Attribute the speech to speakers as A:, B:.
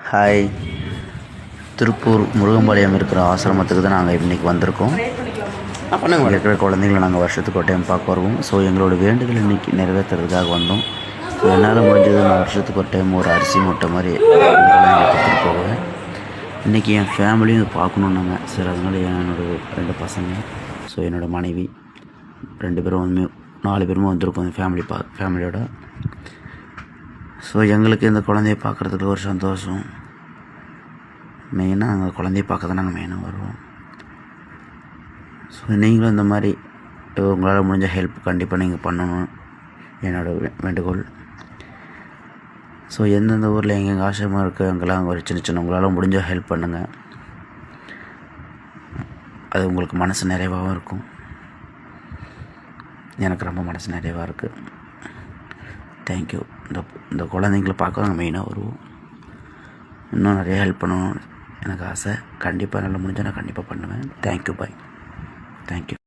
A: Hi. Tiruppur Murugampalayam இருக்கிற ஆசிரமத்துக்கு தான் நாங்கள் இன்றைக்கி வந்திருக்கோம். இங்கே இருக்கிற குழந்தைங்களை நாங்கள் வருஷத்துக்கு ஒரு டைம் பார்க்க வருவோம். ஸோ எங்களோட வேண்டுதல் இன்றைக்கி நிறைவேற்றுறதுக்காக வந்தோம். ஸோ என்னால் முடிஞ்சது நான் வருஷத்துக்கு ஒரு டைம் ஒரு அரிசி மூட்டை மாதிரி குழந்தைங்களை கொடுத்துட்டு போவேன். இன்றைக்கி என் ஃபேமிலியும் பார்க்கணுன்னாங்க. சரி, அதனால் என்னோடய 2 பசங்க, ஸோ என்னோடய மனைவி 2 பேரும் 4 பேருமே வந்திருக்கோம் ஃபேமிலியோட. ஸோ எங்களுக்கு இந்த குழந்தைய பார்க்குறதுக்கு ஒரு சந்தோஷம். மெயினாக நாங்கள் குழந்தைய பார்க்க தான் நாங்கள் மெயினாக வருவோம். ஸோ நீங்களும் இந்த மாதிரி உங்களால் முடிஞ்ச ஹெல்ப் கண்டிப்பாக நீங்கள் பண்ணணும், என்னோடய வேண்டுகோள். ஸோ எந்தெந்த ஊரில் எங்கெங்கே ஆசிரமம் இருக்குது அங்கெல்லாம் ஒரு சின்ன உங்களால் முடிஞ்ச ஹெல்ப் பண்ணுங்கள். அது உங்களுக்கு மனசு நிறைவாகவும் இருக்கும். எனக்கு ரொம்ப மனசு நிறைவாக இருக்குது. தேங்க்யூ. இந்த குழந்தைங்களை பார்க்க நாங்கள் மெயினாக வருவோம். இன்னும் நிறைய ஹெல்ப் பண்ணணும் எனக்கு ஆசை. கண்டிப்பாக நல்லா முடிஞ்சால் நான் கண்டிப்பாக பண்ணுவேன். தேங்க்யூ. பாய். தேங்க்யூ.